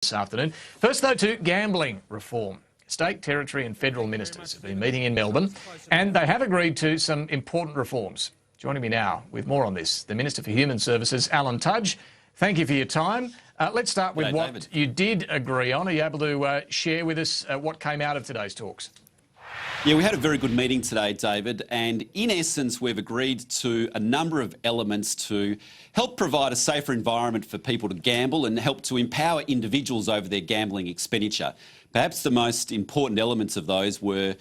this afternoon. First, though, to gambling reform. State, territory and federal ministers have been meeting in Melbourne and they have agreed to some important reforms. Joining me now with more on this, the Minister for Human Services, Alan Tudge. Thank you for your time. Let's start with what David, you did agree on. Are you able to share with us what came out of today's talks? Yeah, we had a very good meeting today, David, and in essence we've agreed to a number of elements to help provide a safer environment for people to gamble and help to empower individuals over their gambling expenditure. Perhaps the most important elements of those were,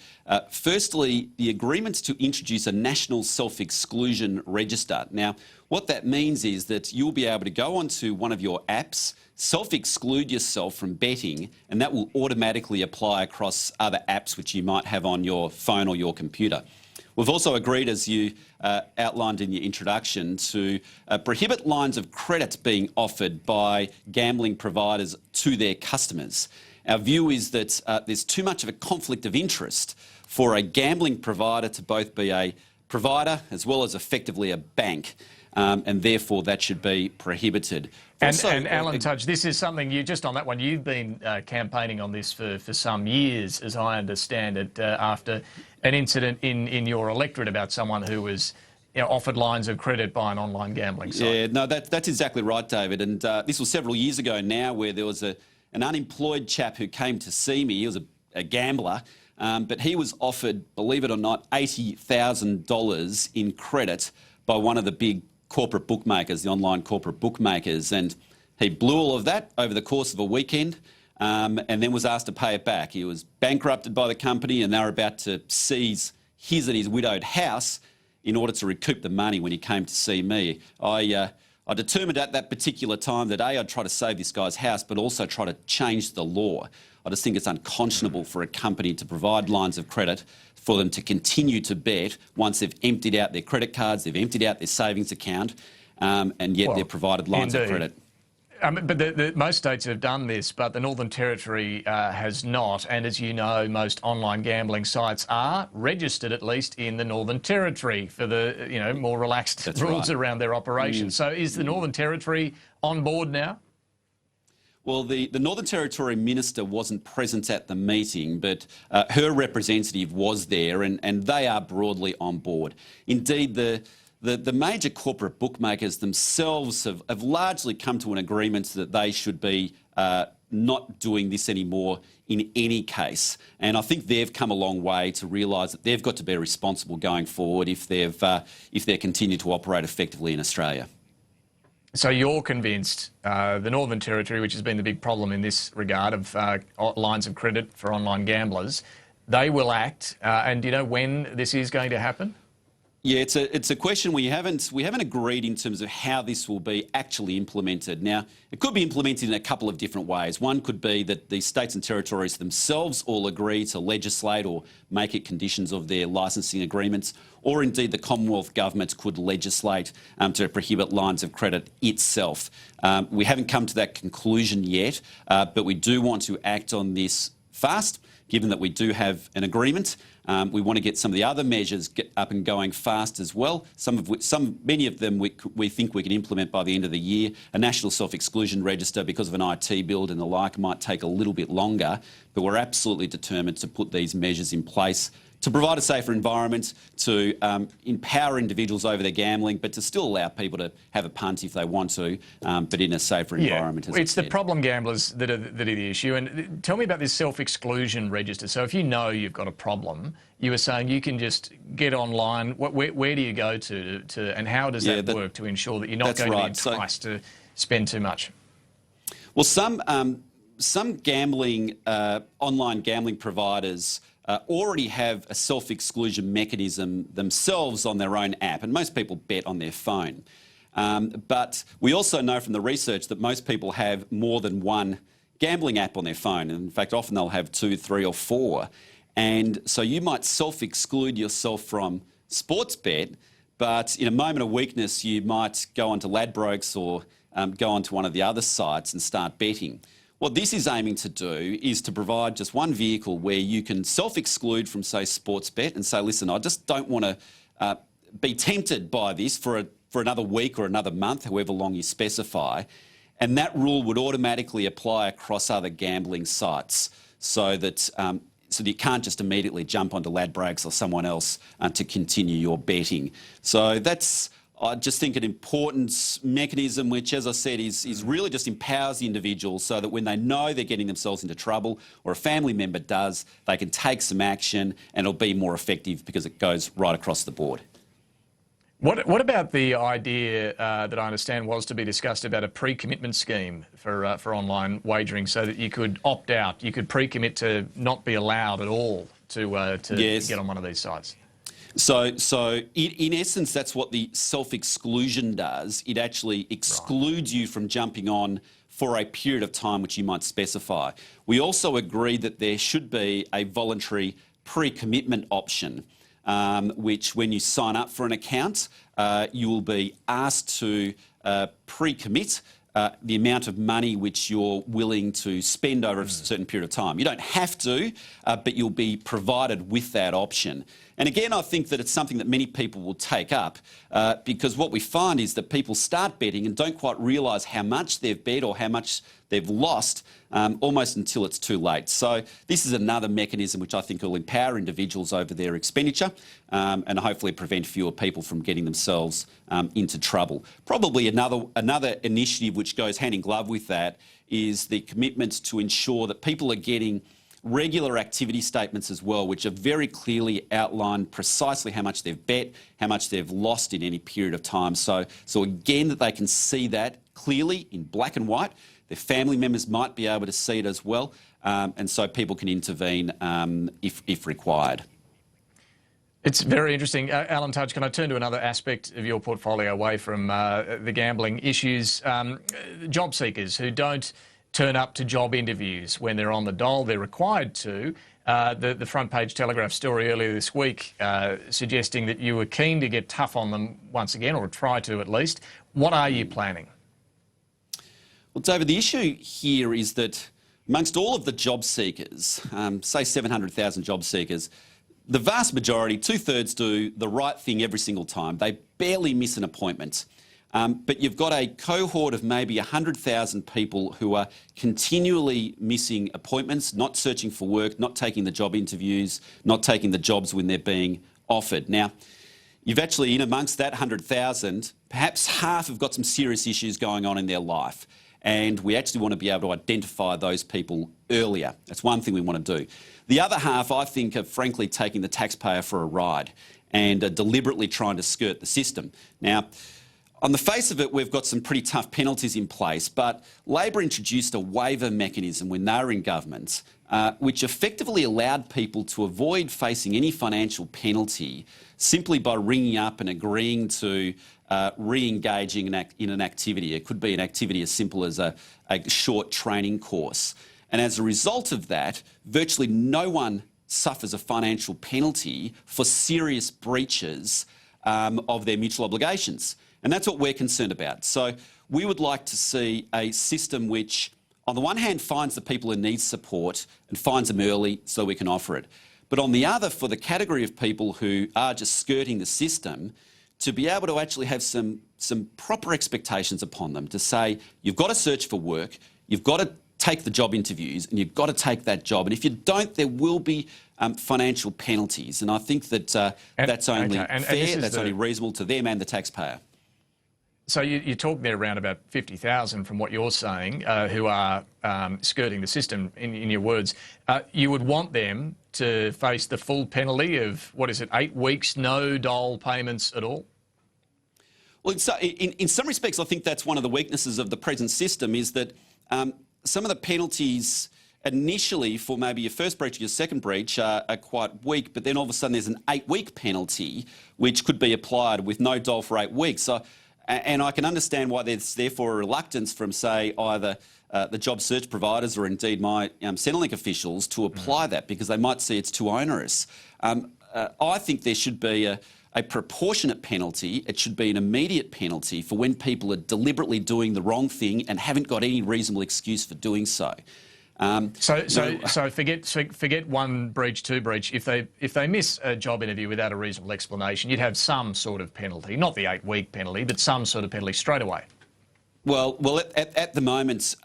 firstly, the agreements to introduce a national self-exclusion register. Now, what that means is that you'll be able to go onto one of your apps, self-exclude yourself from betting, and that will automatically apply across other apps which you might have on your phone or your computer. We've also agreed, as you outlined in your introduction, to prohibit lines of credit being offered by gambling providers to their customers. Our view is that there's too much of a conflict of interest for a gambling provider to both be a provider as well as effectively a bank, and therefore that should be prohibited. And Alan Tudge, this is something just on that one, you've been campaigning on this for some years, as I understand it, after an incident in your electorate about someone who was offered lines of credit by an online gambling site. Yeah, no, that's exactly right, David. And this was several years ago now, where there was an unemployed chap who came to see me. He was a gambler, but he was offered, believe it or not, $80,000 in credit by one of the big corporate bookmakers, the online corporate bookmakers, and he blew all of that over the course of a weekend, and then was asked to pay it back. He was bankrupted by the company, and they were about to seize his and his widowed house in order to recoup the money when he came to see me. I determined at that particular time that A, I'd try to save this guy's house, but also try to change the law. I just think it's unconscionable for a company to provide lines of credit for them to continue to bet once they've emptied out their credit cards, they've emptied out their savings account, and yet they're provided lines of credit. But most states have done this, but the Northern Territory has not. And as you know, most online gambling sites are registered, at least in the Northern Territory, for the more relaxed rules around their operation. So is the Northern Territory on board now? Well, the Northern Territory Minister wasn't present at the meeting, but her representative was there, and they are broadly on board. Indeed, the major corporate bookmakers themselves have largely come to an agreement that they should be not doing this anymore in any case. And I think they've come a long way to realise that they've got to be responsible going forward if they continue to operate effectively in Australia. So you're convinced the Northern Territory, which has been the big problem in this regard of lines of credit for online gamblers, they will act, and do you know when this is going to happen? Yeah, it's a question we haven't agreed in terms of how this will be actually implemented. Now, it could be implemented in a couple of different ways. One could be that the states and territories themselves all agree to legislate or make it conditions of their licensing agreements, or indeed the Commonwealth Government could legislate to prohibit lines of credit itself. We haven't come to that conclusion yet, but we do want to act on this fast, given that we do have an agreement. We want to get some of the other measures up and going fast as well. Many of them we think we can implement by the end of the year. A national self-exclusion register, because of an IT build and the like, might take a little bit longer, but we're absolutely determined to put these measures in place to provide a safer environment, to empower individuals over their gambling, but to still allow people to have a punt if they want to, but in a safer environment. Yeah, it's the problem gamblers that are the issue. And tell me about this self-exclusion register. So if you know you've got a problem, you were saying you can just get online. Where do you go to and how does that work to ensure that you're not going to be enticed to spend too much? Well, some gambling, online gambling providers already have a self-exclusion mechanism themselves on their own app, and most people bet on their phone. But we also know from the research that most people have more than one gambling app on their phone. And in fact, often they'll have 2, 3 or 4. And so you might self-exclude yourself from Sportsbet, but in a moment of weakness, you might go onto Ladbrokes or go onto one of the other sites and start betting. What this is aiming to do is to provide just one vehicle where you can self-exclude from, say, Sportsbet and say, listen, I just don't want to be tempted by this for another week or another month, however long you specify, and that rule would automatically apply across other gambling sites, so that you can't just immediately jump onto Ladbrokes or someone else to continue your betting. So that's, I just think, an important mechanism which, as I said, is really just empowers the individual so that when they know they're getting themselves into trouble or a family member does, they can take some action and it'll be more effective because it goes right across the board. What about the idea that I understand was to be discussed about a pre-commitment scheme for online wagering, so that you could opt out, you could pre-commit to not be allowed at all to Yes. get on one of these sites? So in essence, that's what the self-exclusion does. It actually excludes you from jumping on for a period of time which you might specify. We also agreed that there should be a voluntary pre-commitment option, which, when you sign up for an account, you will be asked to pre-commit the amount of money which you're willing to spend over a certain period of time. You don't have to, but you'll be provided with that option. And again, I think that it's something that many people will take up, because what we find is that people start betting and don't quite realise how much they've bet or how much they've lost, almost until it's too late. So this is another mechanism which I think will empower individuals over their expenditure, and hopefully prevent fewer people from getting themselves into trouble. Probably another initiative which goes hand in glove with that is the commitment to ensure that people are getting regular activity statements as well, which are very clearly outlined precisely how much they've bet, how much they've lost in any period of time. So again, that they can see that clearly in black and white. Their family members might be able to see it as well, and so people can intervene if required. It's very interesting. Alan Tudge, can I turn to another aspect of your portfolio away from the gambling issues? Job seekers who don't turn up to job interviews when they're on the dole. They're required to. The front page Telegraph story earlier this week suggesting that you were keen to get tough on them once again, or try to at least. What are you planning? Well, David, the issue here is that amongst all of the job seekers, say 700,000 job seekers, the vast majority, 2/3, do the right thing every single time. They barely miss an appointment. But you've got a cohort of maybe 100,000 people who are continually missing appointments, not searching for work, not taking the job interviews, not taking the jobs when they're being offered. Now, you've actually, in amongst that 100,000, perhaps half have got some serious issues going on in their life. And we actually want to be able to identify those people earlier. That's one thing we want to do. The other half, I think, are frankly taking the taxpayer for a ride and are deliberately trying to skirt the system. Now, on the face of it, we've got some pretty tough penalties in place, but Labor introduced a waiver mechanism when they were in government, which effectively allowed people to avoid facing any financial penalty simply by ringing up and agreeing to re-engaging in an activity. It could be an activity as simple as a short training course. And as a result of that, virtually no one suffers a financial penalty for serious breaches of their mutual obligations. And that's what we're concerned about. So we would like to see a system which, on the one hand, finds the people who need support and finds them early so we can offer it. But on the other, for the category of people who are just skirting the system, to be able to actually have some proper expectations upon them, to say, you've got to search for work, you've got to take the job interviews, and you've got to take that job. And if you don't, there will be financial penalties. And I think that that's only fair, that's only reasonable to them and the taxpayer. So you talk there around about 50,000 from what you're saying who are skirting the system, in your words. You would want them to face the full penalty of, 8 weeks, no dole payments at all? Well, in some respects, I think that's one of the weaknesses of the present system, is that some of the penalties initially for maybe your first breach or your second breach are quite weak, but then all of a sudden there's an 8-week penalty which could be applied with no dole for 8 weeks. And I can understand why there's therefore a reluctance from, say, either the job search providers or indeed my Centrelink officials to apply that, because they might see it's too onerous. I think there should be a proportionate penalty. It should be an immediate penalty for when people are deliberately doing the wrong thing and haven't got any reasonable excuse for doing so. So forget 1 breach, 2 breach. If they miss a job interview without a reasonable explanation, you'd have some sort of penalty, not the 8-week penalty, but some sort of penalty straight away. Well, at the moment,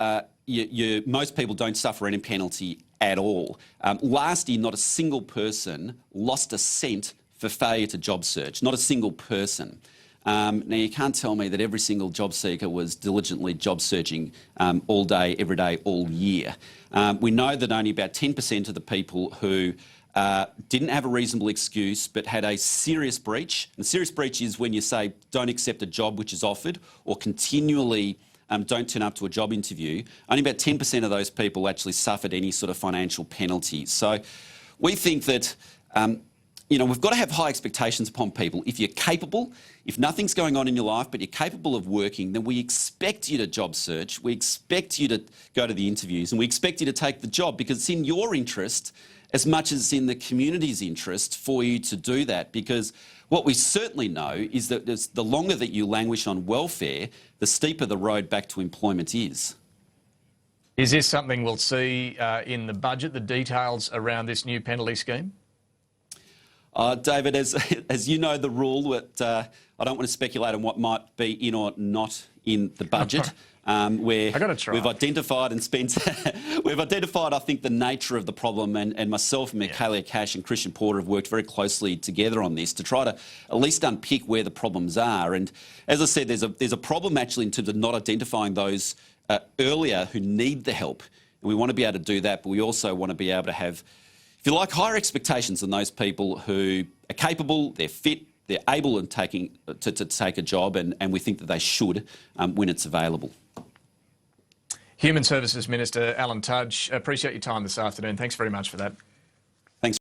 most people don't suffer any penalty at all. Last year, not a single person lost a cent for failure to job search, not a single person. Now, you can't tell me that every single job seeker was diligently job searching all day, every day, all year. We know that only about 10% of the people who didn't have a reasonable excuse but had a serious breach, and a serious breach is when you say don't accept a job which is offered or continually don't turn up to a job interview, only about 10% of those people actually suffered any sort of financial penalty. So we think that we've got to have high expectations upon people. If you're capable, if nothing's going on in your life but you're capable of working, then we expect you to job search, we expect you to go to the interviews, and we expect you to take the job because it's in your interest as much as it's in the community's interest for you to do that. Because what we certainly know is that the longer that you languish on welfare, the steeper the road back to employment is. Is this something we'll see in the budget, the details around this new penalty scheme? David, as you know the rule, that I don't want to speculate on what might be in or not in the budget. Where we've identified and spent, we've identified, I think, the nature of the problem, and myself and Michaela Cash and Christian Porter have worked very closely together on this to try to at least unpick where the problems are. And as I said, there's a problem actually in terms of not identifying those earlier who need the help. And we want to be able to do that, but we also want to be able to have, if you like, higher expectations than those people who are capable, they're fit, they're able to take a job, and we think that they should when it's available. Human Services Minister Alan Tudge, appreciate your time this afternoon. Thanks very much for that.